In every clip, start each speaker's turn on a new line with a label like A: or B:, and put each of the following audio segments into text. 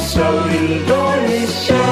A: bangsa Indonesia.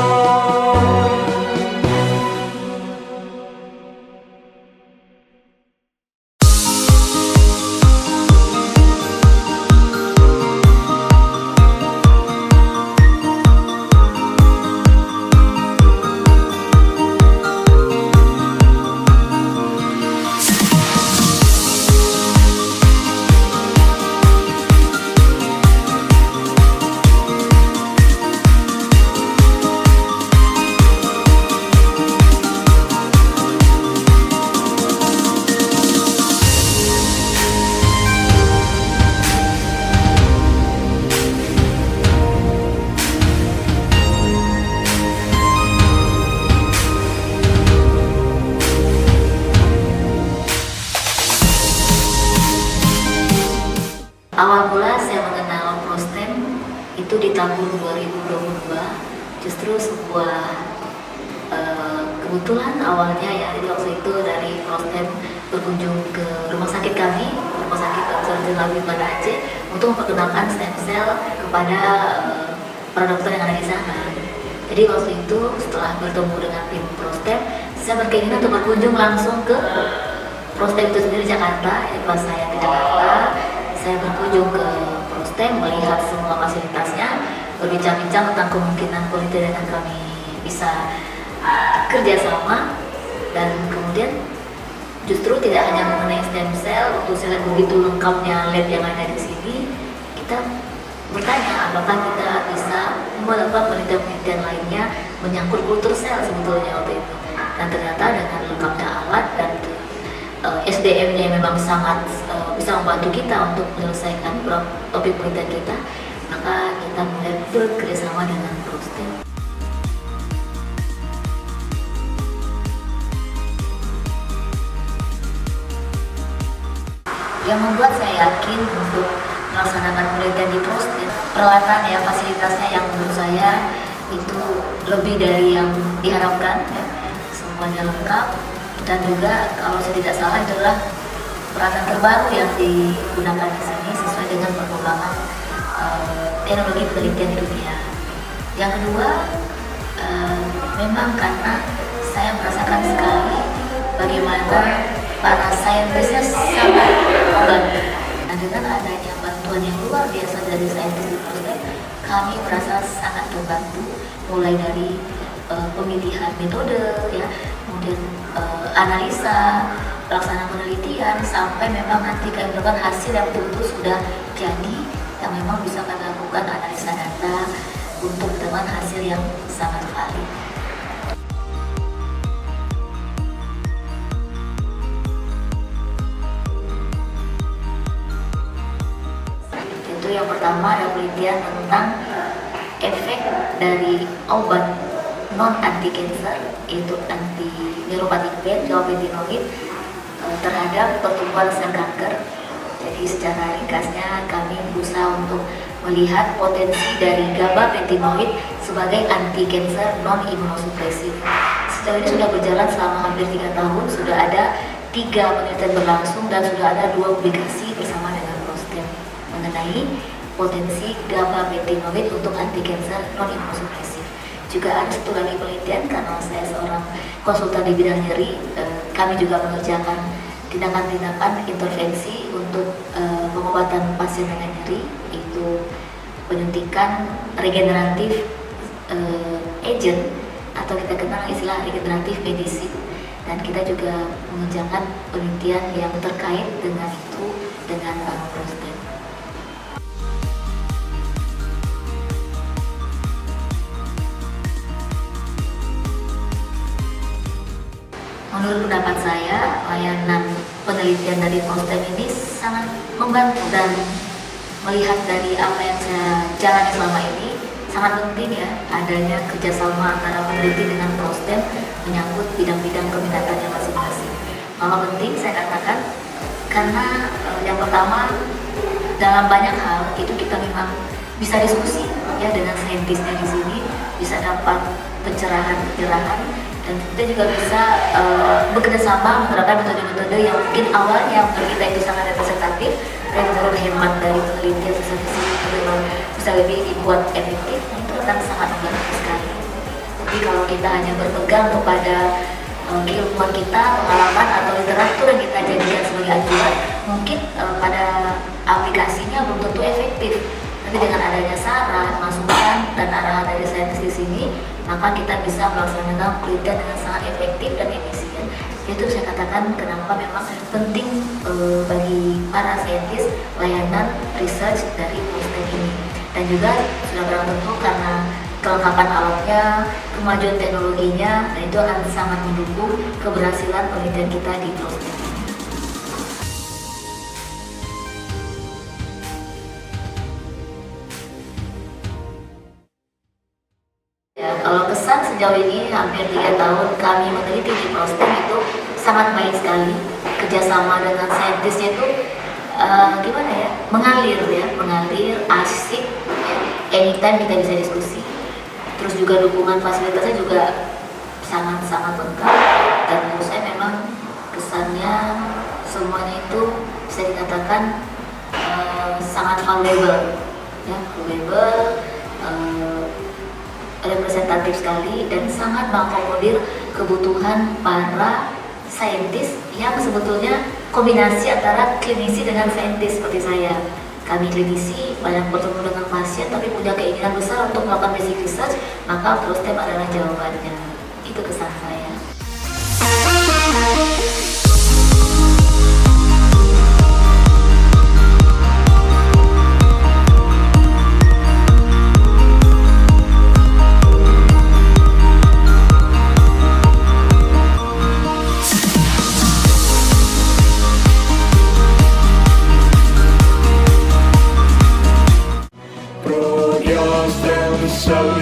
B: Awal mula saya mengenal Prostem itu di tahun 2022, justru sebuah kebetulan awalnya ya. Jadi waktu itu dari Prostem berkunjung ke rumah sakit kami, rumah sakit Dr. Jelawi Banda Aceh, untuk memperkenalkan stem cell kepada para dokter yang ada di sana. Jadi waktu itu setelah bertemu dengan tim Prostem, saya berkeinginan untuk berkunjung langsung ke Prostem itu sendiri Jakarta. Jadi pas saya ke Jakarta, saya berkunjung ke Prostem, melihat semua fasilitasnya, berbincang-bincang tentang kemungkinan penelitian yang kami bisa kerjasama, dan kemudian justru tidak hanya mengenai stem cell. Untuk saya lihat begitu lengkapnya lab yang ada di sini, kita bertanya apakah kita bisa melakukan penelitian lainnya menyangkut kultur sel sebetulnya waktu itu. Dan ternyata dengan lengkapnya alat dan SDM-nya memang sangat bisa membantu kita untuk menyelesaikan topik penelitian kita, maka kita mulai bekerjasama dengan Prostem. Yang membuat saya yakin untuk melaksanakan penelitian di Prostem, peralatan ya, fasilitasnya yang menurut saya itu lebih dari yang diharapkan ya, semuanya lengkap. Dan juga kalau saya tidak salah itu adalah peralatan terbaru yang digunakan di sini sesuai dengan perkembangan teknologi penelitian di dunia. Yang kedua, memang karena saya merasakan sekali bagaimana para saintisnya sangat membantu. Dan dengan adanya bantuan yang luar biasa dari saintis di Prostem, kami merasa sangat terbantu, mulai dari pemilihan metode ya, kemudian analisa, pelaksanaan penelitian, sampai memang nanti kami melakukan hasil yang betul-betul sudah jadi, yang memang bisa kami lakukan analisa data untuk mendapatkan hasil yang sangat valid. Itu yang pertama, ada penelitian tentang efek dari obat non anti cancer, yaitu anti neuropathic pain, gabapentinoid, terhadap pertumbuhan sel kanker. Jadi secara ringkasnya kami berusaha untuk melihat potensi dari gabapentinoid sebagai anti cancer non imunosupresif. Sejauh ini sudah berjalan selama hampir 3 tahun, sudah ada 3 penelitian berlangsung dan sudah ada 2 publikasi bersama dengan Prostem mengenai potensi gabapentinoid untuk anti cancer non imunosupresif. Juga ada satu lagi penelitian, karena saya seorang konsultan di bidang nyeri, kami juga mengerjakan tindakan-tindakan intervensi untuk pengobatan pasien dengan nyeri, itu penyuntikan regeneratif agent, atau kita kenal istilah regeneratif medicine. Dan kita juga mengerjakan penelitian yang terkait dengan itu dengan Prostem. Menurut pendapat saya, layanan penelitian dari Prostem ini sangat membantu, dan melihat dari apa yang saya jalani selama ini, sangat penting ya adanya kerjasama antara peneliti dengan Prostem menyangkut bidang-bidang keminatannya masing-masing. Mengapa penting saya katakan? Karena yang pertama, dalam banyak hal itu kita memang bisa diskusi ya dengan saintisnya di sini, bisa dapat pencerahan-pencerahan, dan kita juga bisa bekerja sama menerapkan metode-metode yang mungkin awalnya menurut kita itu sangat representatif, dan menurut hemat dari penelitian itu memang bisa lebih dibuat efektif. Nah, itu dan sangat membantu sekali. Jadi kalau kita hanya berpegang kepada keilmuan kita, pengalaman atau literatur yang kita jadikan sebagai acuan, mungkin pada aplikasinya belum tentu efektif. Tapi dengan adanya saran, masukan, dan arahan dari saintis di sini, maka kita bisa melaksanakan penelitian dengan sangat efektif dan efisien. Itu saya katakan kenapa memang penting bagi para saintis layanan research dari Polstek ini. Dan juga sudah barang tentu karena kelengkapan alatnya, kemajuan teknologinya, dan itu akan sangat mendukung keberhasilan penelitian kita di Polstek. Ya, kalau kesan sejauh ini hampir 3 tahun kami meneliti di Polstek itu sangat baik sekali. Kerjasama dengan saintisnya itu gimana ya, mengalir, asik, ya. Anytime kita bisa diskusi. Terus juga dukungan fasilitasnya juga sangat-sangat lengkap. Dan menurut saya memang kesannya semuanya itu bisa dikatakan sangat valuable, ya, representatif sekali dan sangat mengakomodir kebutuhan para saintis yang sebetulnya kombinasi antara klinisi dengan saintis seperti saya. Kami klinisi banyak bertemu dengan pasien tapi punya keinginan besar untuk melakukan basic research, maka Polstek adalah jawabannya. Itu kesan saya.
A: Pro your stem cell